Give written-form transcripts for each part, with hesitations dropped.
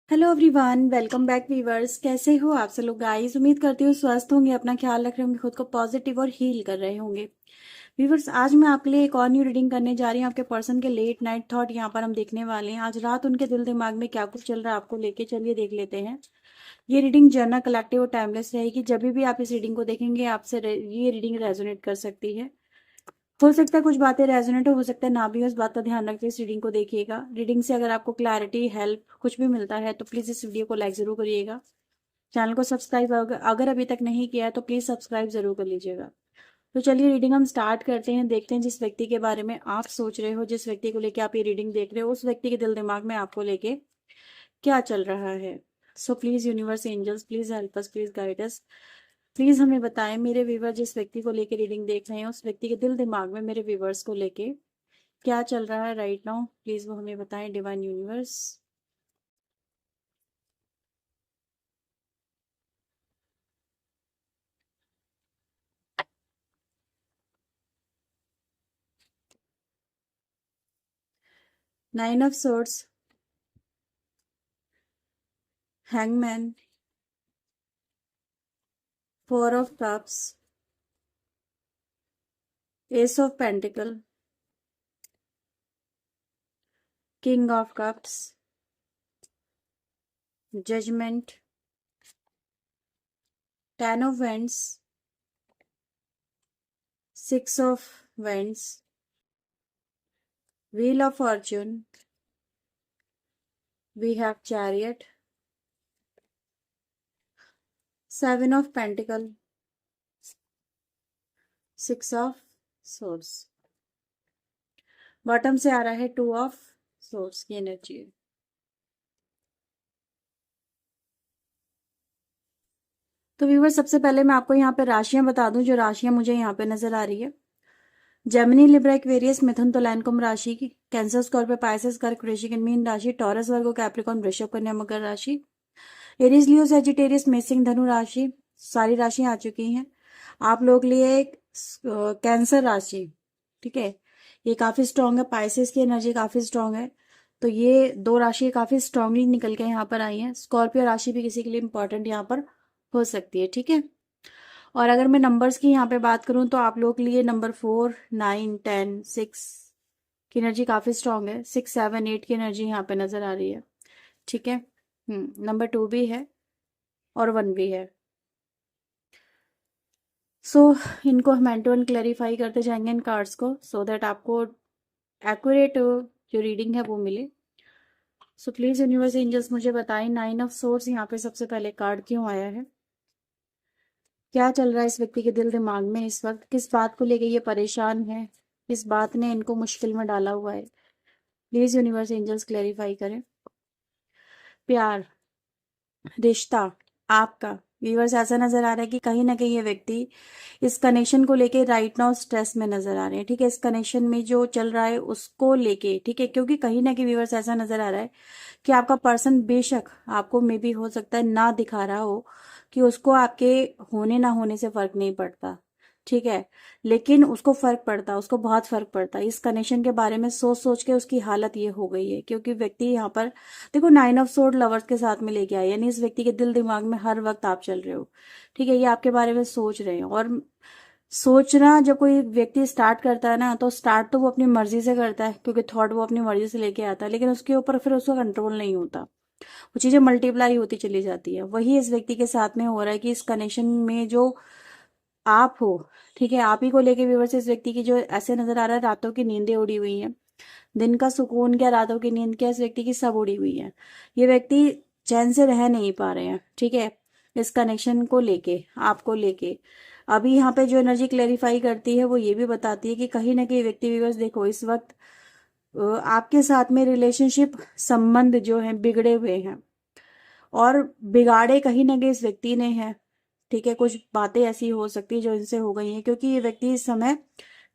Hello everyone, welcome back viewers. कैसे हो आप सब लोग गाइस? उम्मीद करती हूँ स्वस्थ होंगे, अपना ख्याल रख रहे होंगे, खुद को पॉजिटिव और हील कर रहे होंगे। वीवर्स, आज मैं आपके लिए एक और न्यू रीडिंग करने जा रही हूँ। आपके पर्सन के लेट नाइट थॉट यहाँ पर हम देखने वाले हैं। आज रात उनके दिल दिमाग में क्या कुछ चल रहा है आपको लेके, चलिए देख लेते हैं। ये रीडिंग जनरल, कलेक्टिव और टाइमलेस रहेगी। जब भी आप इस रीडिंग को देखेंगे आपसे ये रीडिंग रेजोनेट कर सकती है। हो सकता है कुछ बातें रेजोनेट हो सकता है ना भी हो। इस बात का ध्यान रखते इस रीडिंग को देखिएगा। रीडिंग से अगर आपको क्लैरिटी, हेल्प कुछ भी मिलता है तो प्लीज इस वीडियो को लाइक जरूर करिएगा। चैनल को सब्सक्राइब अगर अभी तक नहीं किया है तो प्लीज सब्सक्राइब जरूर कर लीजिएगा। तो चलिए रीडिंग हम स्टार्ट करते हैं। देखते हैं जिस व्यक्ति के बारे में आप सोच रहे हो, जिस व्यक्ति को लेके आप ये रीडिंग देख रहे हो, उस व्यक्ति के दिल दिमाग में आपको लेके क्या चल रहा है। So please universe, angels, please help us, please guide us. Please हमें बताएं मेरे व्यूवर जिस व्यक्ति को लेके रीडिंग देख रहे हैं, उस व्यक्ति के दिल दिमाग में मेरे व्यूवर्स को लेके क्या चल रहा है राइट नाउ। प्लीज वो हमें बताएं divine universe. 9 of swords, hangman, 4 of cups, ace of pentacle, king of cups, judgement, 10 of wands, 6 of wands, wheel of fortune, we have chariot, 7 of pentacle, 6 of swords। Bottom से आ रहा है 2 of swords की energy. तो viewer, सबसे पहले मैं आपको यहाँ पे राशियां बता दूं, जो राशियां मुझे यहाँ पे नजर आ रही है। जेमिनी, लिब्रा, एक्वेरियस, मिथुन, तुला, कुंभ राशि की, कैंसर, स्कॉर्पियो, पाइसेस, कर्क, वृश्चिक, मीन राशि, टॉरस, वर्गो, कैप्रिकॉर्न, वृषभ, कन्या, मकर राशि, एरीज, लियो, सैजिटेरियस, मेषिंग, धनु राशि। सारी राशियां आ चुकी हैं। आप लोग के लिए एक कैंसर राशि, ठीक है, ये काफी स्ट्रांग है। पाइसेस की एनर्जी काफी स्ट्रांग है। तो ये दो राशि काफी स्ट्रांगली निकल के यहाँ पर आई हैं। स्कॉर्पियो राशि भी किसी के लिए इंपॉर्टेंट यहाँ पर हो सकती है, ठीक है। और अगर मैं नंबर्स की यहाँ पे बात करूं तो आप लोगों के लिए नंबर 4, 9, 10, 6 की एनर्जी काफी स्ट्रांग है। 6, 7, 8 की एनर्जी यहाँ पे नजर आ रही है, ठीक है। नंबर 2 भी है और 1 भी है। सो इनको हम वन टू वन क्लैरिफाई करते जाएंगे इन कार्ड्स को, सो दैट आपको एक्यूरेट जो रीडिंग है वो मिले। सो प्लीज यूनिवर्स, एंजल्स, मुझे बताएं 9 ऑफ सोर्स यहाँ पे सबसे पहले कार्ड क्यों आया है। क्या चल रहा है इस व्यक्ति के दिल दिमाग में इस वक्त, किस बात को लेके ये परेशान है, किस बात ने इनको मुश्किल में डाला हुआ है। प्लीज यूनिवर्स, एंजल्स, क्लैरिफाई करें। प्यार, रिश्ता, आपका। व्यूअर्स, ऐसा नजर आ रहा है कि कहीं ना कहीं ये व्यक्ति इस कनेक्शन को लेके राइट नाउ स्ट्रेस में नजर आ रहे हैं, ठीक है। इस कनेक्शन में जो चल रहा है उसको लेके, ठीक है, क्योंकि कहीं ना कहीं व्यूअर्स ऐसा नजर आ रहा है कि आपका पर्सन बेशक आपको मे भी हो सकता है ना दिखा रहा हो कि उसको आपके होने ना होने से फर्क नहीं पड़ता, ठीक है, लेकिन उसको फर्क पड़ता, उसको बहुत फर्क पड़ता है। इस कनेक्शन के बारे में सोच सोच के उसकी हालत ये हो गई है, क्योंकि व्यक्ति यहाँ पर देखो 9 ऑफ सोर्ड लवर्स के साथ में लेके आए, यानी इस व्यक्ति के दिल दिमाग में हर वक्त आप चल रहे हो, ठीक है। ये आपके बारे में सोच रहे हैं। और सोचना जब कोई व्यक्ति स्टार्ट करता है ना, तो स्टार्ट तो वो अपनी मर्जी से करता है, क्योंकि थॉट वो अपनी मर्जी से लेके आता है, लेकिन उसके ऊपर फिर उसका कंट्रोल नहीं होता। वो चीजें मल्टीप्लाई होती चली जाती है। वही इस व्यक्ति के साथ में हो रहा है कि इस कनेक्शन में जो आप हो, ठीक है, आप ही को लेके व्यूअर्स, इस व्यक्ति की जो ऐसे नजर आ रहा है रातों की नींदें उड़ी हुई हैं। दिन का सुकून क्या, रातों की नींद क्या, इस व्यक्ति की सब उड़ी हुई है। ये व्यक्ति चैन से रह नहीं पा रहे हैं, ठीक है, इस कनेक्शन को लेके, आपको लेके। अभी यहाँ पे जो एनर्जी क्लेरिफाई करती है वो ये भी बताती है कि कहीं ना कहीं व्यक्ति व्यूअर्स देखो इस वक्त आपके साथ में रिलेशनशिप संबंध जो है बिगड़े हुए हैं, और बिगाड़े कहीं ना कहीं इस व्यक्ति ने है, ठीक है। कुछ बातें ऐसी हो सकती है जो इनसे हो गई हैं, क्योंकि ये व्यक्ति इस समय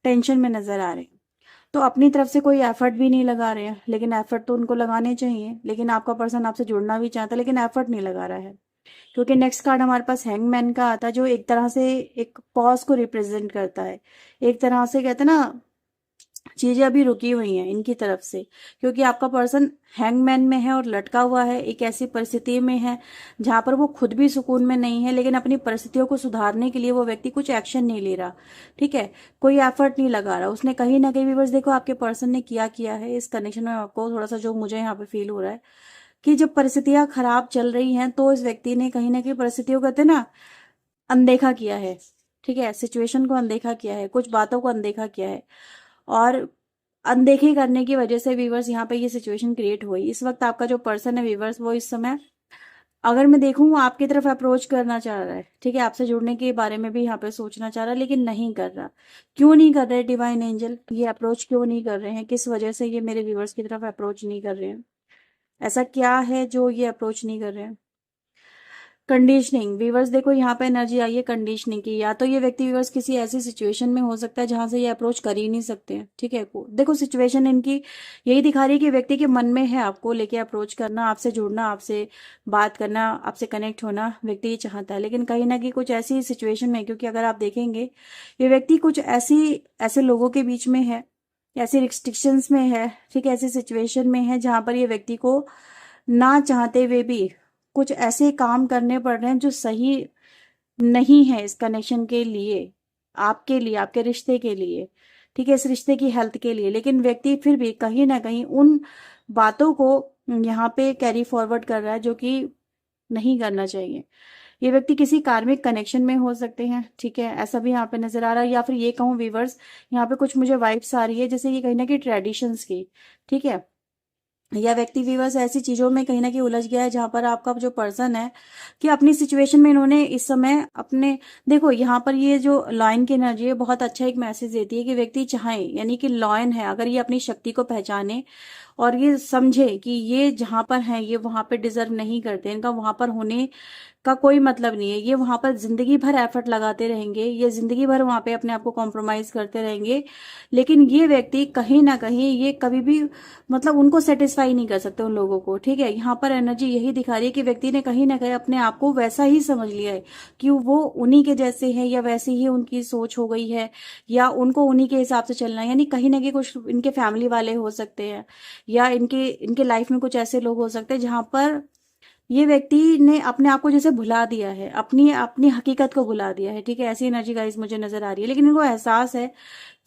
टेंशन में नजर आ रहे हैं। तो अपनी तरफ से कोई एफर्ट भी नहीं लगा रहे हैं, लेकिन एफर्ट तो उनको लगाने चाहिए। लेकिन आपका पर्सन आपसे जुड़ना भी चाहता है, लेकिन एफर्ट नहीं लगा रहा है। क्योंकि नेक्स्ट कार्ड हमारे पास हैंगमैन का आता है, जो एक तरह से एक पॉज को रिप्रेजेंट करता है। एक तरह से कहते हैं ना, चीजें अभी रुकी हुई हैं इनकी तरफ से, क्योंकि आपका पर्सन हैंगमैन में है और लटका हुआ है, एक ऐसी परिस्थिति में है जहां पर वो खुद भी सुकून में नहीं है, लेकिन अपनी परिस्थितियों को सुधारने के लिए वो व्यक्ति कुछ एक्शन नहीं ले रहा। ठीक है, कोई एफर्ट नहीं लगा रहा उसने कहीं ना कहीं। व्यूअर्स देखो आपके पर्सन ने किया है इस कनेक्शन में, आपको थोड़ा सा जो मुझे यहाँ पे फील हो रहा है कि जब परिस्थितियां खराब चल रही हैं तो इस व्यक्ति ने कहीं ना कहीं परिस्थितियों कहते हैं ना अनदेखा किया है। ठीक है, सिचुएशन को अनदेखा किया है, कुछ बातों को अनदेखा किया है, और अनदेखी करने की वजह से व्यूवर्स यहाँ पे ये सिचुएशन क्रिएट हुई। इस वक्त आपका जो पर्सन है व्यूवर्स, वो इस समय अगर मैं देखूं वो आपकी तरफ अप्रोच करना चाह रहा है। ठीक है, आपसे जुड़ने के बारे में भी यहाँ पे सोचना चाह रहा है, लेकिन नहीं कर रहा। क्यों नहीं कर रहे डिवाइन एंजल, ये अप्रोच क्यों नहीं कर रहे हैं? किस वजह से ये मेरे व्यूवर्स की तरफ अप्रोच नहीं कर रहे हैं? ऐसा क्या है जो ये अप्रोच नहीं कर रहे हैं? कंडीशनिंग व्यूवर्स, देखो यहाँ पे एनर्जी आई है कंडीशनिंग की। या तो ये व्यक्ति व्यूवर्स किसी ऐसी सिचुएशन में हो सकता है जहां से ये अप्रोच कर ही नहीं सकते हैं। ठीक है, देखो सिचुएशन इनकी यही दिखा रही है कि व्यक्ति के मन में है आपको लेके अप्रोच करना, आपसे जुड़ना, आपसे बात करना, आपसे कनेक्ट होना व्यक्ति ये चाहता है, लेकिन कहीं ना कहीं कुछ ऐसी सिचुएशन में, क्योंकि अगर आप देखेंगे ये व्यक्ति कुछ ऐसे लोगों के बीच में है, ऐसे रिस्ट्रिक्शंस में है, ठीक है, ऐसी सिचुएशन में है जहां पर ये व्यक्ति को ना चाहते हुए भी कुछ ऐसे काम करने पड़ रहे हैं जो सही नहीं है इस कनेक्शन के लिए, आपके रिश्ते के लिए। ठीक है, इस रिश्ते की हेल्थ के लिए, लेकिन व्यक्ति फिर भी कहीं ना कहीं उन बातों को यहाँ पे कैरी फॉरवर्ड कर रहा है जो कि नहीं करना चाहिए। ये व्यक्ति किसी कार्मिक कनेक्शन में हो सकते हैं। ठीक है, ऐसा भी यहाँ पे नजर आ रहा है, या फिर ये कहूँ वीवर्स, यहाँ पे कुछ मुझे वाइब्स आ रही है जैसे ये कहीं ना कहीं ट्रेडिशंस की। ठीक है, या व्यक्ति व्यूअर्स ऐसी चीजों में कहीं ना कहीं उलझ गया है जहां पर आपका जो पर्सन है कि अपनी सिचुएशन में इन्होंने इस समय अपने, देखो यहाँ पर ये जो लॉयन की एनर्जी है बहुत अच्छा एक मैसेज देती है कि व्यक्ति चाहे, यानी कि लॉयन है, अगर ये अपनी शक्ति को पहचाने और ये समझे कि ये जहां पर है ये वहां पर डिजर्व नहीं करते, इनका वहां पर होने का कोई मतलब नहीं है, ये वहां पर जिंदगी भर एफर्ट लगाते रहेंगे, ये जिंदगी भर वहां पे अपने आप को कॉम्प्रोमाइज करते रहेंगे, लेकिन ये व्यक्ति कहीं ना कहीं ये कभी भी मतलब उनको सेटिस्फाई नहीं कर सकते उन लोगों को। ठीक है, यहाँ पर एनर्जी यही दिखा रही है कि व्यक्ति ने कहीं ना कहीं अपने आप को वैसा ही समझ लिया है कि वो उन्हीं के जैसे हैं, या वैसी ही उनकी सोच हो गई है, या उनको उन्हीं के हिसाब से चलना है। यानी कहीं ना कहीं कुछ इनके फैमिली वाले हो सकते हैं, या इनके लाइफ में कुछ ऐसे लोग हो सकते हैं जहां पर ये व्यक्ति ने अपने आप को जैसे भुला दिया है, अपनी अपनी हकीकत को भुला दिया है। ठीक है, ऐसी एनर्जी गाइस मुझे नजर आ रही है, लेकिन इनको एहसास है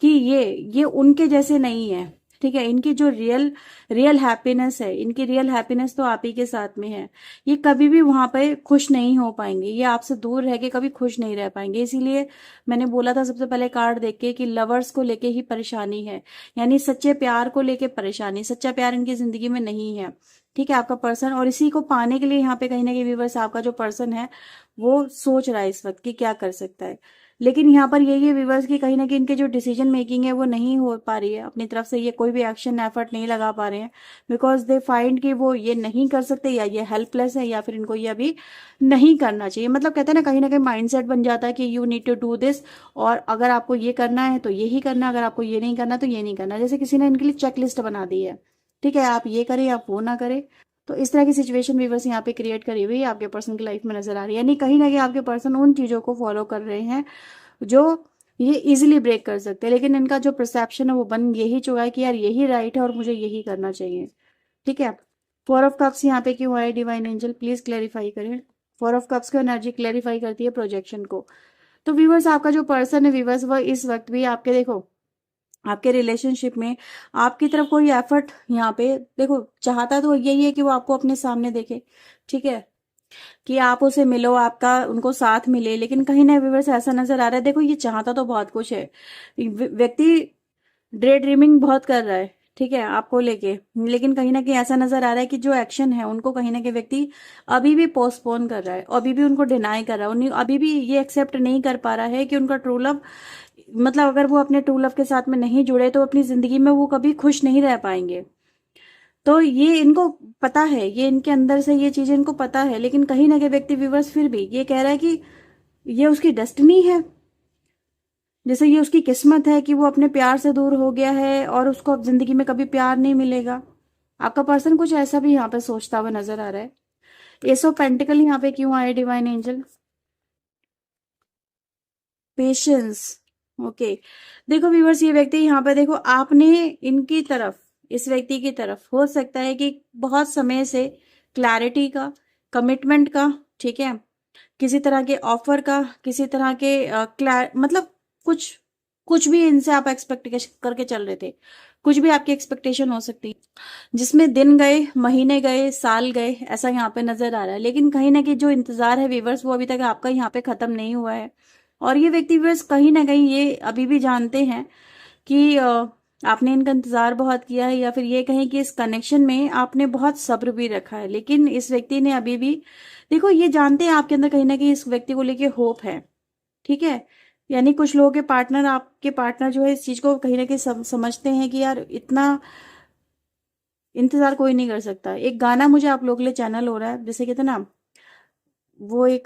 कि ये उनके जैसे नहीं है। ठीक है, इनकी जो रियल रियल हैप्पीनेस है, इनकी रियल हैप्पीनेस तो आप ही के साथ में है। ये कभी भी वहां पे खुश नहीं हो पाएंगे, ये आपसे दूर रह के कभी खुश नहीं रह पाएंगे। इसीलिए मैंने बोला था सबसे पहले कार्ड देख के कि लवर्स को लेके ही परेशानी है, यानी सच्चे प्यार को लेके परेशानी, सच्चा प्यार इनकी जिंदगी में नहीं है। ठीक है, आपका पर्सन, और इसी को पाने के लिए यहाँ पे कहीं ना कहीं व्यूवर्स आपका जो पर्सन है वो सोच रहा है इस वक्त कि क्या कर सकता है, लेकिन यहाँ पर यही है व्यूवर्स की कहीं ना कहीं इनके जो डिसीजन मेकिंग है वो नहीं हो पा रही है अपनी तरफ से, ये कोई भी एक्शन एफर्ट नहीं लगा पा रहे हैं, बिकॉज दे फाइंड कि वो ये नहीं कर सकते, या ये हेल्पलेस है, या फिर इनको ये अभी नहीं करना चाहिए। मतलब कहते हैं ना कहीं माइंडसेट बन जाता है कि you need to do this, और अगर आपको ये करना है तो यही करना, अगर आपको ये नहीं करना तो ये नहीं करना, जैसे किसी ने इनके लिए चेकलिस्ट बना दी है। ठीक है, आप ये करें आप वो ना करें। तो इस तरह की सिचुएशन व्यूवर्स यहाँ पे क्रिएट करी हुई आपके पर्सन की लाइफ में नजर आ रही है, यानी कहीं ना कहीं आपके पर्सन उन चीजों को फॉलो कर रहे हैं जो ये इजीली ब्रेक कर सकते हैं, लेकिन इनका जो परसेप्शन है वो बन यही चुका है कि यार यही राइट है और मुझे यही करना चाहिए। ठीक है, 4 ऑफ कप्स यहाँ पे क्यों आए डिवाइन एंजल, प्लीज क्लैरिफाई करें। 4 ऑफ कप्स की एनर्जी क्लैरिफाई करती है प्रोजेक्शन को। तो व्यूवर्स आपका जो पर्सन है व्यूवर्स, वह इस वक्त भी आपके, देखो आपके रिलेशनशिप में आपकी तरफ कोई एफर्ट यहाँ पे देखो चाहता तो यही है कि वो आपको अपने सामने देखे। ठीक है, कि आप उसे मिलो, आपका उनको साथ मिले, लेकिन कहीं ना व्यूअर्स ऐसा नजर आ रहा है, देखो ये चाहता तो बहुत कुछ है, व्यक्ति डे ड्रीमिंग बहुत कर रहा है। ठीक है, आपको लेके, लेकिन कहीं ना कहीं ऐसा नजर आ रहा है कि जो एक्शन है उनको कहीं ना कहीं व्यक्ति अभी भी पोस्टपोन कर रहा है, अभी भी उनको डिनाई कर रहा है, अभी भी ये एक्सेप्ट नहीं कर पा रहा है कि उनका ट्रू लव, मतलब अगर वो अपने ट्रू लव के साथ में नहीं जुड़े तो अपनी जिंदगी में वो कभी खुश नहीं रह पाएंगे। तो ये इनको पता है, ये इनके अंदर से ये चीजें इनको पता है, लेकिन कहीं ना कहीं व्यक्ति व्यूवर्स फिर भी ये कह रहा है कि ये उसकी डेस्टिनी है, जैसे ये उसकी किस्मत है कि वो अपने प्यार से दूर हो गया है और उसको अब जिंदगी में कभी प्यार नहीं मिलेगा। आपका पर्सन कुछ ऐसा भी यहाँ पे सोचता हुआ नजर आ रहा है। एस ऑफ पेंटिकल यहाँ पे क्यों आए डिवाइन एंजल, पेशेंस, ओके, देखो व्यूअर्स, ये व्यक्ति यहाँ पे देखो, आपने इनकी तरफ, इस व्यक्ति की तरफ हो सकता है कि बहुत समय से क्लैरिटी का, कमिटमेंट का, ठीक है, किसी तरह के ऑफर का, किसी तरह के मतलब कुछ कुछ भी इनसे आप एक्सपेक्ट करके चल रहे थे, कुछ भी आपकी एक्सपेक्टेशन हो सकती है, जिसमें दिन गए, महीने गए, साल गए, ऐसा यहाँ पे नजर आ रहा है। लेकिन कहीं ना कहीं जो इंतजार है व्यूवर्स, वो अभी तक आपका यहाँ पे खत्म नहीं हुआ है। और ये व्यक्ति व्यूवर्स कहीं ना कहीं ये अभी भी जानते हैं कि आपने इनका इंतजार बहुत किया है, या फिर ये कहें कि इस कनेक्शन में आपने बहुत सब्र भी रखा है। लेकिन इस व्यक्ति ने अभी भी, देखो ये जानते हैं आपके अंदर कहीं ना कहीं इस व्यक्ति को लेके होप है, ठीक है। यानी कुछ लोगों के पार्टनर, आपके पार्टनर जो है इस चीज को कहीं ना कहीं समझते हैं कि यार इतना इंतजार कोई नहीं कर सकता। एक गाना मुझे आप लोग के लिए चैनल हो रहा है, जैसे कहते हैं ना, वो एक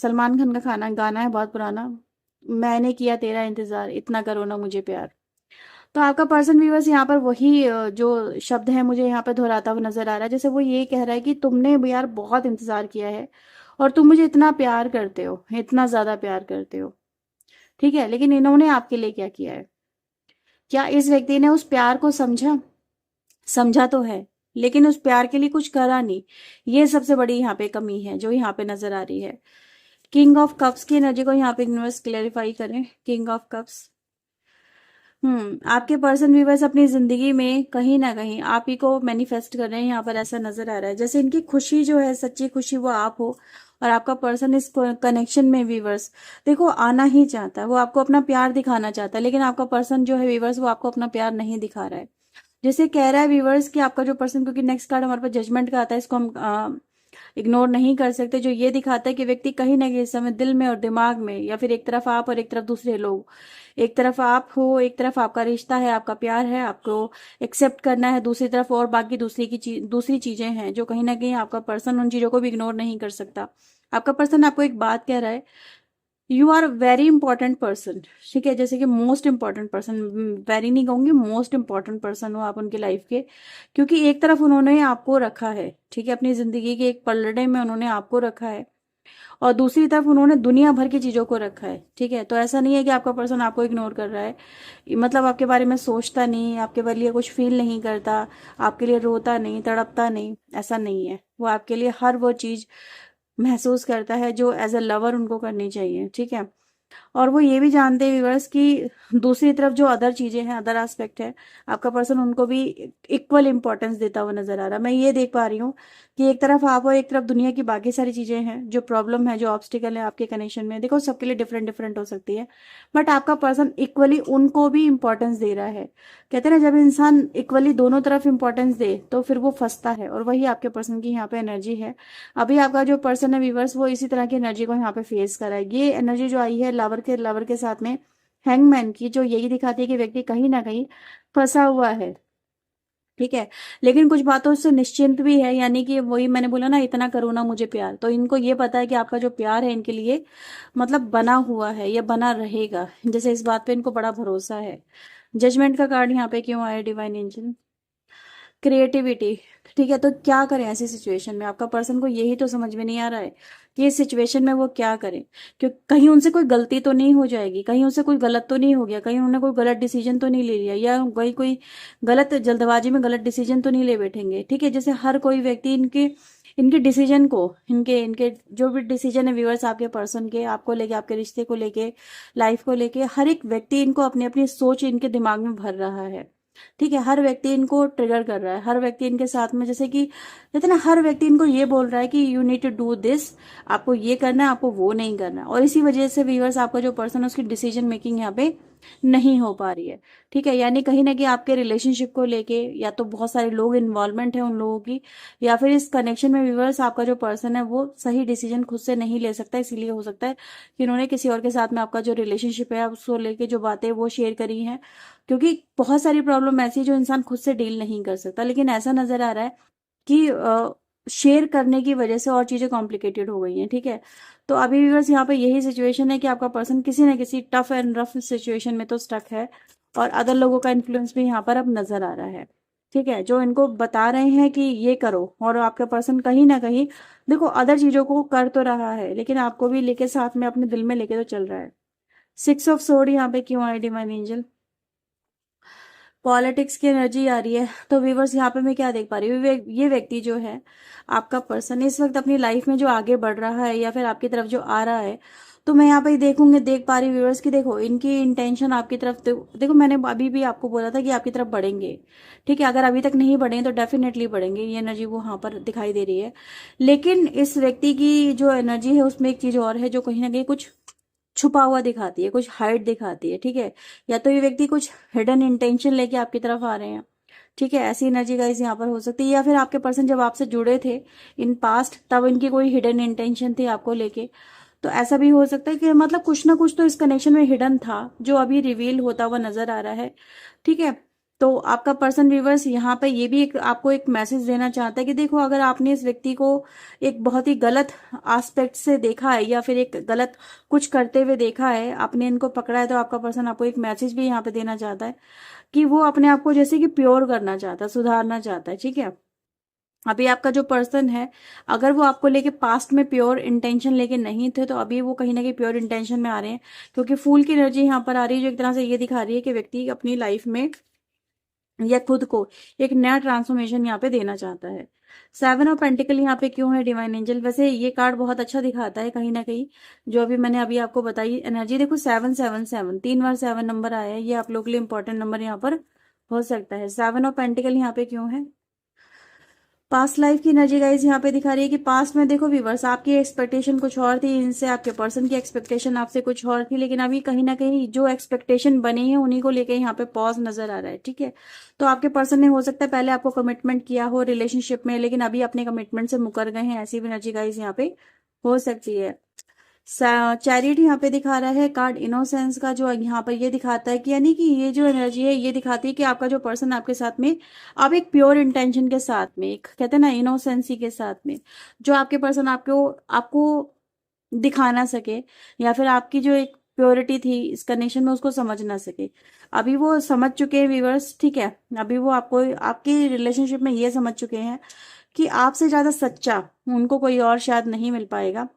सलमान खान का खाना गाना है बहुत पुराना, मैंने किया तेरा इंतजार, इतना करो ना मुझे प्यार। तो आपका पर्सन व्यूअर्स यहाँ पर वही जो शब्द है मुझे यहाँ पर दोहराता हुआ नजर आ रहा है। जैसे वो ये कह रहा है कि तुमने भी यार बहुत इंतजार किया है, और तुम मुझे इतना प्यार करते हो, इतना ज्यादा प्यार करते हो, ठीक है। लेकिन इन्होंने आपके लिए क्या किया है? क्या इस व्यक्ति ने उस प्यार को समझा? समझा तो है, लेकिन उस प्यार के लिए कुछ करा नहीं। ये सबसे बड़ी यहाँ पे कमी है जो यहाँ पे नजर आ रही है। किंग ऑफ कप्स की एनर्जी को यहाँ पे यूनिवर्स क्लेरिफाई करें। किंग ऑफ कप्स, आपके पर्सन व्यूवर्स अपनी जिंदगी में कहीं ना कहीं आप ही को मैनिफेस्ट कर रहे हैं, यहाँ पर ऐसा नजर आ रहा है। जैसे इनकी खुशी जो है, सच्ची खुशी, वो आप हो, और आपका पर्सन इस कनेक्शन में व्यूवर्स देखो आना ही चाहता है, वो आपको अपना प्यार दिखाना चाहता है। लेकिन आपका पर्सन जो है व्यूवर्स, वो आपको अपना प्यार नहीं दिखा रहा है। जैसे कह रहा है व्यूवर्स कि आपका जो पर्सन, क्योंकि नेक्स्ट कार्ड हमारे पास जजमेंट का आता है, इसको हम इग्नोर नहीं कर सकते, जो ये दिखाता है कि व्यक्ति कहीं ना कहीं इस समय दिल में और दिमाग में, या फिर एक तरफ आप और एक तरफ दूसरे लोग, एक तरफ आप हो, एक तरफ आपका रिश्ता है, आपका प्यार है, आपको एक्सेप्ट करना है, दूसरी तरफ और बाकी दूसरी चीजें हैं, जो कहीं ना कहीं आपका पर्सन उन चीजों को भी इग्नोर नहीं कर सकता। आपका पर्सन आपको एक बात कह रहा है, you are very important person, ठीक है। जैसे कि मोस्ट इंपॉर्टेंट पर्सन, वेरी नहीं कहूंगी, मोस्ट इंपॉर्टेंट पर्सन हो आप उनकी लाइफ के, क्योंकि एक तरफ उन्होंने आपको रखा है, ठीक है, अपनी जिंदगी के एक पलड़े में उन्होंने आपको रखा है, और दूसरी तरफ उन्होंने दुनिया भर की चीजों को रखा है, ठीक है। तो ऐसा नहीं है कि आपका पर्सन आपको इग्नोर कर रहा है, मतलब आपके बारे में सोचता नहीं, आपके बारे लिए कुछ फील नहीं करता, आपके लिए रोता नहीं, तड़पता नहीं, ऐसा नहीं है। वो आपके लिए हर वो चीज महसूस करता है जो एज अ लवर उनको करनी चाहिए, ठीक है। और वो ये भी जानते हैं व्यूअर्स कि दूसरी तरफ जो अदर चीजें हैं, अदर एस्पेक्ट है, आपका पर्सन उनको भी इक्वल इंपॉर्टेंस देता हुआ नजर आ रहा है। मैं ये देख पा रही हूँ कि एक तरफ आप और एक तरफ दुनिया की बाकी सारी चीजें हैं, जो प्रॉब्लम है, जो ऑब्स्टिकल है आपके कनेक्शन में, देखो सबके लिए डिफरेंट डिफरेंट हो सकती है, बट आपका पर्सन इक्वली उनको भी इंपॉर्टेंस दे रहा है। कहते हैं ना, जब इंसान इक्वली दोनों तरफ इंपॉर्टेंस दे तो फिर वो फंसता है, और वही आपके पर्सन की यहाँ पे एनर्जी है। अभी आपका जो पर्सन है व्यूअर्स, वो इसी तरह की एनर्जी को यहाँ पे फेस कर रहा है। ये एनर्जी जो आई है लवर के साथ में हैंगमैन की, जो यही दिखाती है कि व्यक्ति कहीं ना कहीं फंसा हुआ है, ठीक है। लेकिन कुछ बातों से निश्चिंत भी है, यानी कि वही मैंने बोला ना, इतना करो ना मुझे प्यार, तो इनको ये पता है कि आपका जो प्यार है इनके लिए मतलब बना हुआ है, ये बना रहेगा, जैसे इस बात पे इनको बड़ा भरोसा है। जजमेंट का कार्ड यहाँ पे क्यों आया डिवाइन एंजल? क्रिएटिविटी, ठीक है। तो क्या करें ऐसी सिचुएशन में? आपका पर्सन को यही तो समझ में नहीं आ रहा है कि इस सिचुएशन में वो क्या करें, क्योंकि कहीं उनसे कोई गलती तो नहीं हो जाएगी, कहीं उनसे कोई गलत तो नहीं हो गया, कहीं उन्होंने कोई गलत डिसीजन तो नहीं ले लिया, या कोई गलत जल्दबाजी में गलत डिसीजन तो नहीं ले बैठेंगे, ठीक है। जैसे हर कोई व्यक्ति इनके इनके डिसीजन को, इनके इनके जो भी डिसीजन है व्यूअर्स, आपके पर्सन के, आपको लेके, आपके रिश्ते को लेके, लाइफ को लेके, हर एक व्यक्ति इनको अपनी अपनी सोच इनके दिमाग में भर रहा है, ठीक है। हर व्यक्ति इनको ट्रिगर कर रहा है, हर व्यक्ति इनके साथ में, जैसे कि कहते हैं ना, हर व्यक्ति इनको ये बोल रहा है कि you need to do this, आपको ये करना है, आपको वो नहीं करना, और इसी वजह से व्यूअर्स आपका जो पर्सन है उसकी डिसीजन मेकिंग यहाँ पे नहीं हो पा रही है, ठीक है। यानी कहीं ना कहीं आपके रिलेशनशिप को लेके या तो बहुत सारे लोग इन्वॉल्वमेंट है उन लोगों की, या फिर इस कनेक्शन में व्यूअर्स आपका जो पर्सन है वो सही डिसीजन खुद से नहीं ले सकता, इसीलिए हो सकता है कि उन्होंने किसी और के साथ में आपका जो रिलेशनशिप है उसको लेके जो बातें वो शेयर करी हैं, क्योंकि बहुत सारी प्रॉब्लम ऐसी है जो इंसान खुद से डील नहीं कर सकता। लेकिन ऐसा नजर आ रहा है कि शेयर करने की वजह से और चीजें कॉम्प्लिकेटेड हो गई हैं, ठीक है। तो अभी भी बस यहाँ पे यही सिचुएशन है कि आपका पर्सन किसी न किसी टफ एंड रफ सिचुएशन में तो स्टक है, और अदर लोगों का इन्फ्लुएंस भी यहाँ पर अब नजर आ रहा है, ठीक है, जो इनको बता रहे हैं कि ये करो, और आपका पर्सन कहीं ना कहीं देखो अदर चीजों को कर तो रहा है, लेकिन आपको भी लेके साथ में अपने दिल में लेके तो चल रहा है। सिक्स ऑफ सोर्ड यहाँ पे क्यों आए डिवाइन एंजल? पॉलिटिक्स की एनर्जी आ रही है। तो व्यूवर्स यहाँ पे मैं क्या देख पा रही हूँ, ये व्यक्ति जो है, आपका पर्सन इस वक्त अपनी लाइफ में जो आगे बढ़ रहा है या फिर आपकी तरफ जो आ रहा है, तो मैं यहाँ पे देख पा रही हूँ व्यूवर्स की, देखो इनकी इंटेंशन आपकी तरफ, देखो मैंने अभी भी आपको बोला था कि आपकी तरफ बढ़ेंगे। ठीक है, अगर अभी तक नहीं बढ़े तो डेफिनेटली बढ़ेंगे, ये एनर्जी वो यहाँ पर दिखाई दे रही है। लेकिन इस व्यक्ति की जो एनर्जी है उसमें एक चीज और है जो कहीं ना कहीं कुछ छुपा हुआ दिखाती है, कुछ हाइड दिखाती है। ठीक है, या तो ये व्यक्ति कुछ हिडन इंटेंशन लेके आपकी तरफ आ रहे हैं। ठीक है, ऐसी एनर्जी गाइस यहाँ पर हो सकती है, या फिर आपके पर्सन जब आपसे जुड़े थे इन पास्ट तब इनकी कोई हिडन इंटेंशन थी आपको लेके। तो ऐसा भी हो सकता है कि मतलब कुछ ना कुछ तो इस कनेक्शन में हिडन था जो अभी रिवील होता हुआ नजर आ रहा है। ठीक है, तो आपका पर्सन व्यूवर्स यहाँ पे ये भी आपको एक मैसेज देना चाहता है कि देखो, अगर आपने इस व्यक्ति को एक बहुत ही गलत एस्पेक्ट से देखा है या फिर एक गलत कुछ करते हुए देखा है, आपने इनको पकड़ा है, तो आपका पर्सन आपको एक मैसेज भी यहाँ पे देना चाहता है कि वो अपने आप को जैसे कि प्योर करना चाहता है, सुधारना चाहता है। ठीक है, अभी आपका जो पर्सन है, अगर वो आपको लेके पास्ट में प्योर इंटेंशन लेके नहीं थे, तो अभी वो कहीं ना कहीं प्योर इंटेंशन में आ रहे हैं, क्योंकि फूल की एनर्जी यहाँ पर आ रही है जो एक तरह से ये दिखा रही है कि व्यक्ति अपनी लाइफ में या खुद को एक नया ट्रांसफॉर्मेशन यहाँ पे देना चाहता है। सेवन ऑफ पेंटिकल यहाँ पे क्यों है डिवाइन एंजल? वैसे ये कार्ड बहुत अच्छा दिखाता है कहीं ना कहीं, जो अभी मैंने अभी आपको बताई एनर्जी। देखो 777 3 बार 7 नंबर आया है, ये आप लोग के लिए इंपॉर्टेंट नंबर यहाँ पर हो सकता है। सेवन ऑफ पेंटिकल यहाँ पे क्यों है? पास्ट लाइफ की एनर्जी गाइज यहाँ पे दिखा रही है कि पास्ट में देखो व्यूवर्स, आपकी एक्सपेक्टेशन कुछ और थी इनसे, आपके पर्सन की एक्सपेक्टेशन आपसे कुछ और थी, लेकिन अभी कहीं ना कहीं जो एक्सपेक्टेशन बनी है उन्हीं को लेके यहाँ पे पॉज नजर आ रहा है। ठीक है, तो आपके पर्सन ने हो सकता है पहले आपको कमिटमेंट किया हो रिलेशनशिप में, लेकिन अभी अपने कमिटमेंट से मुकर गए हैं, ऐसी भी एनर्जी गाइज यहाँ पे हो सकती है। चैरिटी यहाँ पे दिखा रहा है कार्ड इनोसेंस का, जो यहाँ पर ये दिखाता है कि यानी कि ये जो एनर्जी है ये दिखाती है कि आपका जो पर्सन आपके साथ में, आप एक प्योर इंटेंशन के साथ में, एक कहते हैं ना इनोसेंसी के साथ में, जो आपके पर्सन आपको आपको दिखा ना सके, या फिर आपकी जो एक प्योरिटी थी इस कनेक्शन में उसको समझ ना सके, अभी वो समझ चुके हैं व्यूवर्स। ठीक है, अभी वो आपको आपकी रिलेशनशिप में ये समझ चुके हैं कि आपसे ज्यादा सच्चा उनको कोई और शायद नहीं मिल पाएगा।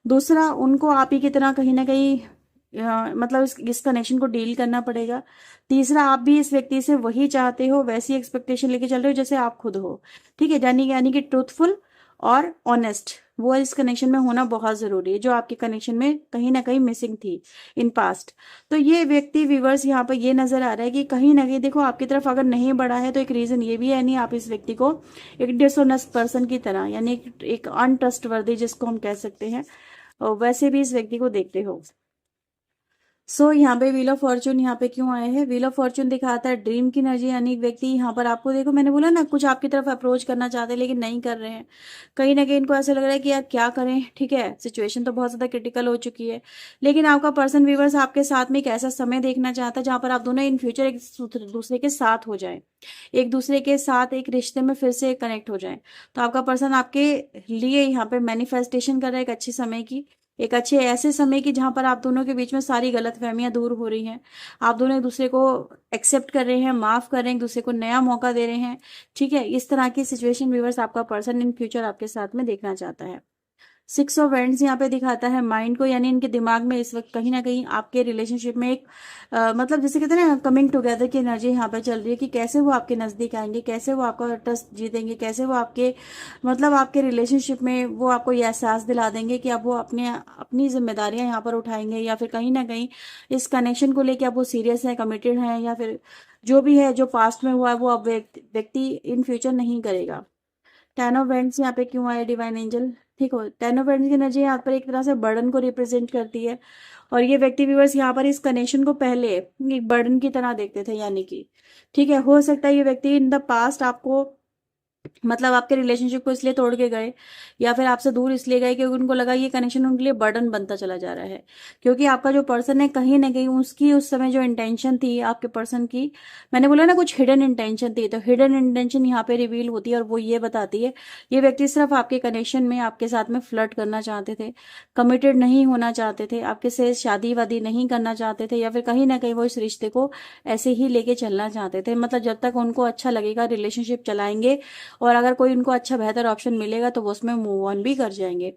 दूसरा, उनको आप ही की तरह कहीं ना कहीं मतलब इस कनेक्शन को डील करना पड़ेगा। तीसरा, आप भी इस व्यक्ति से वही चाहते हो, वैसी एक्सपेक्टेशन लेके चल रहे हो जैसे आप खुद हो। ठीक है, यानी कि ट्रूथफुल और ऑनेस्ट वो इस कनेक्शन में होना बहुत जरूरी है, जो आपके कनेक्शन में कहीं ना कहीं मिसिंग थी इन पास्ट। तो ये व्यक्ति व्यूवर्स यहाँ पर ये नजर आ रहा है कि कहीं ना कहीं देखो आपकी तरफ अगर नहीं बढ़ा है तो एक रीजन ये भी है, नहीं आप इस व्यक्ति को एक डिसऑनेस्ट पर्सन की तरह, यानी एक अनट्रस्टवर्दी जिसको हम कह सकते हैं, और वैसे भी इस व्यक्ति को देखते हो। यहाँ पे व्हील ऑफ फॉर्चून यहाँ पे क्यों आए हैं? व्हील ऑफ फॉर्चून दिखाता है ड्रीम की एनर्जी, यानी व्यक्ति यहाँ पर आपको, देखो मैंने बोला ना कुछ आपकी तरफ अप्रोच करना चाहते हैं लेकिन नहीं कर रहे हैं, कहीं ना कहीं इनको ऐसा लग रहा है कि यार क्या करें। ठीक है, सिचुएशन तो बहुत ज्यादा क्रिटिकल हो चुकी है, लेकिन आपका पर्सन व्यूवर्स आपके साथ में एक ऐसा समय देखना चाहता है जहां पर आप दोनों इन फ्यूचर एक दूसरे के साथ हो जाए, एक दूसरे के साथ एक रिश्ते में फिर से कनेक्ट हो जाए। तो आपका पर्सन आपके लिए यहाँ पे मैनिफेस्टेशन कर रहा है एक अच्छे समय की, एक अच्छे ऐसे समय की जहां पर आप दोनों के बीच में सारी गलतफहमियां दूर हो रही हैं, आप दोनों एक दूसरे को एक्सेप्ट कर रहे हैं, माफ कर रहे हैं, एक दूसरे को नया मौका दे रहे हैं। ठीक है, इस तरह की सिचुएशन व्यूवर्स आपका पर्सन इन फ्यूचर आपके साथ में देखना चाहता है। सिक्स ऑफ वेंड्स यहाँ पे दिखाता है माइंड को, यानी इनके दिमाग में इस वक्त कहीं ना कहीं आपके रिलेशनशिप में एक मतलब जैसे कहते हैं ना कमिंग टुगेदर की एनर्जी यहाँ पे चल रही है कि कैसे वो आपके नजदीक आएंगे, कैसे वो आपका ट्रस्ट जीतेंगे, कैसे वो आपके मतलब आपके रिलेशनशिप में वो आपको ये एहसास दिला देंगे कि अब वो अपनी जिम्मेदारियां यहाँ पर उठाएंगे, या फिर कहीं ना कहीं इस कनेक्शन को लेकर अब वो सीरियस है, कमिटेड है, या फिर जो भी है जो पास्ट में हुआ है वो अब व्यक्ति इन फ्यूचर नहीं करेगा। टेन ऑफ वेंड्स यहाँ पे क्यों आया डिवाइन एंजल? ठीक हो, टेन ऑफ वेंड्स की एनर्जी यहाँ पर एक तरह से बर्डन को रिप्रेजेंट करती है, और ये व्यक्ति व्यूअर्स यहाँ पर इस कनेक्शन को पहले एक बर्डन की तरह देखते थे, यानी कि ठीक है, हो सकता है ये व्यक्ति इन द पास्ट आपको मतलब आपके रिलेशनशिप को इसलिए तोड़ के गए या फिर आपसे दूर इसलिए गए क्योंकि उनको लगा ये कनेक्शन उनके लिए बर्डन बनता चला जा रहा है, क्योंकि आपका जो पर्सन है कहीं ना कहीं उसकी उस समय जो इंटेंशन थी आपके पर्सन की, मैंने बोला ना कुछ हिडन इंटेंशन थी, तो हिडन इंटेंशन यहाँ पे रिवील होती है और वो ये बताती है ये व्यक्ति सिर्फ आपके कनेक्शन में आपके साथ में फ्लर्ट करना चाहते थे, कमिटेड नहीं होना चाहते थे, आपके से शादी वादी नहीं करना चाहते थे, या फिर कहीं ना कहीं वो इस रिश्ते को ऐसे ही लेके चलना चाहते थे, मतलब जब तक उनको अच्छा लगेगा रिलेशनशिप चलाएंगे और अगर कोई उनको अच्छा बेहतर ऑप्शन मिलेगा तो वो उसमें मूव ऑन भी कर जाएंगे।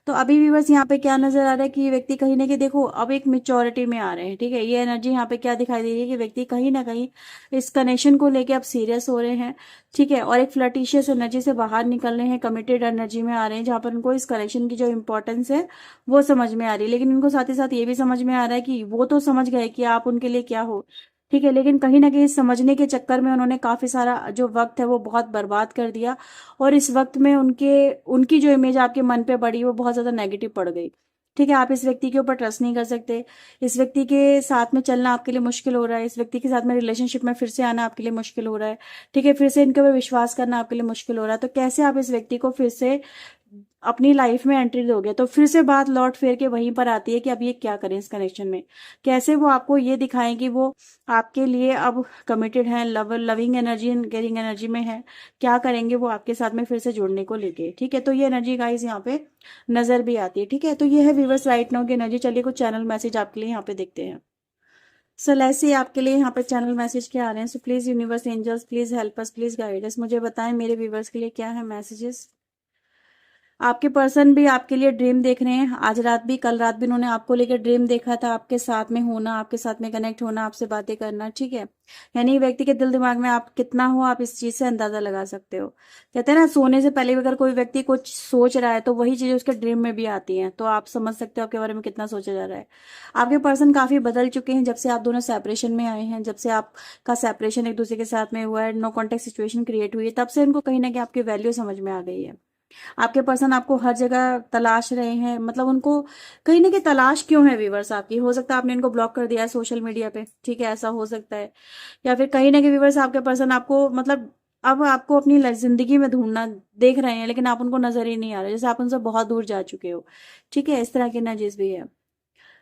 तो अभी भी बस यहाँ पे क्या नजर आ रहा है कि ये व्यक्ति कहीं ना कहीं देखो अब एक मेच्योरिटी में आ रहे हैं, ठीक है। ये एनर्जी यहाँ पे क्या दिखाई दे रही है कि व्यक्ति कहीं ना कहीं इस कनेक्शन को लेके अब सीरियस हो रहे हैं, ठीक है। और एक फ्लर्टिशियस एनर्जी से बाहर निकल रहे हैं, कमिटेड एनर्जी में आ रहे हैं, जहां पर उनको इस कनेक्शन की जो इंपॉर्टेंस है वो समझ में आ रही है। लेकिन उनको साथ ही साथ ये भी समझ में आ रहा है कि वो तो समझ गए कि आप उनके लिए क्या हो, ठीक है। लेकिन कहीं ना कहीं इस समझने के चक्कर में उन्होंने काफी सारा जो वक्त है वो बहुत बर्बाद कर दिया, और इस वक्त में उनकी जो इमेज आपके मन पे पड़ी वो बहुत ज्यादा नेगेटिव पड़ गई, ठीक है। आप इस व्यक्ति के ऊपर ट्रस्ट नहीं कर सकते, इस व्यक्ति के साथ में चलना आपके लिए मुश्किल हो रहा है, इस व्यक्ति के साथ में रिलेशनशिप में फिर से आना आपके लिए मुश्किल हो रहा है, ठीक है। फिर से इनके ऊपर विश्वास करना आपके लिए मुश्किल हो रहा है। तो कैसे आप इस व्यक्ति को फिर से अपनी लाइफ में एंट्री दोगे? तो फिर से बात लौट फिर के वहीं पर आती है कि अब ये क्या करें इस कनेक्शन में, कैसे वो आपको ये दिखाएं कि वो आपके लिए अब कमिटेड है, loving energy and caring energy में है, क्या करेंगे वो आपके साथ में फिर से जुड़ने को लेके, ठीक है। तो ये एनर्जी गाइस यहाँ पे नजर भी आती है, ठीक है। तो ये है व्यूअर्स राइट नाउ की एनर्जी। चलिए कुछ चैनल मैसेज आपके लिए यहाँ पे देखते हैं। सो ऐसे आपके लिए यहाँ पे चैनल मैसेज क्या आ रहे हैं? So please universe angels please help us, please guide us. मुझे बताएं मेरे व्यूवर्स के लिए क्या है मैसेजेस। आपके पर्सन भी आपके लिए ड्रीम देख रहे हैं, आज रात भी कल रात भी उन्होंने आपको लेकर ड्रीम देखा था, आपके साथ में होना, आपके साथ में कनेक्ट होना, आपसे बातें करना, ठीक है। यानी व्यक्ति के दिल दिमाग में आप कितना हो आप इस चीज से अंदाजा लगा सकते हो। कहते हैं ना सोने से पहले भी अगर कोई व्यक्ति कुछ सोच रहा है तो वही चीजें उसके ड्रीम में भी आती हैं, तो आप समझ सकते हो आपके बारे में कितना सोचा जा रहा है। आपके पर्सन काफी बदल चुके हैं जब से आप दोनों सेपरेशन में आए हैं, जब से आपका सेपरेशन एक दूसरे के साथ में हुआ है, नो कॉन्टेक्ट सिचुएशन क्रिएट हुई है, तब से उनको कहीं ना कहीं आपकी वैल्यू समझ में आ गई है। आपके पर्सन आपको हर जगह तलाश रहे हैं, मतलब उनको कहीं ना कहीं तलाश क्यों है व्यूवर्स आपकी? हो सकता है आपने इनको ब्लॉक कर दिया है सोशल मीडिया पे, ठीक है, ऐसा हो सकता है। या फिर कहीं ना कहीं व्यूवर्स आपके पर्सन आपको मतलब अब आपको अपनी जिंदगी में ढूंढना देख रहे हैं, लेकिन आप उनको नजर ही नहीं आ रहे, जैसे आप उनसे बहुत दूर जा चुके हो, ठीक है। इस तरह की एनर्जीज भी है।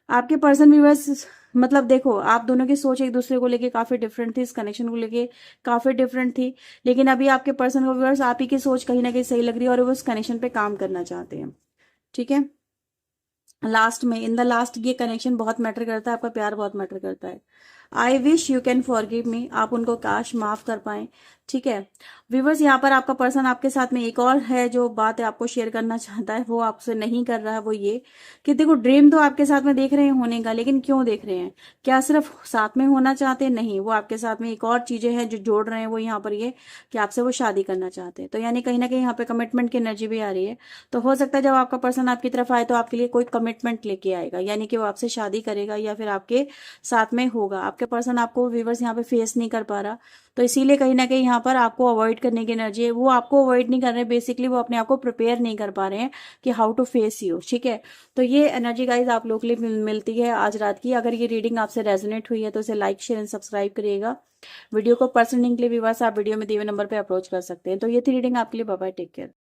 आपके पर्सन व्यूअर्स मतलब देखो आप दोनों की सोच एक दूसरे को लेके काफी डिफरेंट थी, इस कनेक्शन को लेके काफी डिफरेंट थी, लेकिन अभी आपके पर्सन को व्यूअर्स आप ही की सोच कहीं ना कहीं सही लग रही है और वो उस कनेक्शन पे काम करना चाहते हैं, ठीक है। लास्ट में इन द लास्ट ये कनेक्शन बहुत मैटर करता है, आपका प्यार बहुत मैटर करता है। I wish you can forgive me, आप उनको काश माफ कर पाए, ठीक है। व्यूवर्स यहाँ पर आपका पर्सन आपके साथ में एक और है जो बात है आपको शेयर करना चाहता है, वो आपसे नहीं कर रहा है, वो ये कि देखो ड्रीम तो आपके साथ में देख रहे हैं होने का, लेकिन क्यों देख रहे हैं? क्या सिर्फ साथ में होना चाहते हैं? नहीं, वो आपके साथ में एक और चीजें हैं जो जोड़ रहे हैं, वो यहाँ पर ये कि आपसे वो शादी करना चाहते हैं। तो यानी कहीं ना कहीं यहाँ पे कमिटमेंट की एनर्जी भी आ रही है। तो हो सकता है जब आपका पर्सन आपकी तरफ आए तो आपके लिए कोई कमिटमेंट लेके आएगा, यानी कि वो आपसे शादी करेगा या फिर आपके साथ में होगा। आपके पर्सन आपको व्यूवर्स यहाँ पे फेस नहीं कर पा रहा, तो इसीलिए कहीं ना कहीं यहाँ पर आपको अवॉइड करने की एनर्जी है। वो आपको अवॉइड नहीं कर रहे, बेसिकली वो अपने आप को प्रिपेयर नहीं कर पा रहे हैं कि हाउ टू फेस यू, ठीक है। तो ये एनर्जी गाइज आप लोग के लिए मिलती है आज रात की। अगर ये रीडिंग आपसे रेजोनेट हुई है तो इसे लाइक शेयर एंड सब्सक्राइब करिएगा। वीडियो को पर्सनलिंग के लिए व्यूवर्स आप वीडियो में दिए हुए नंबर पर अप्रोच कर सकते हैं। तो ये थी रीडिंग आपके लिए। Bye bye, take care.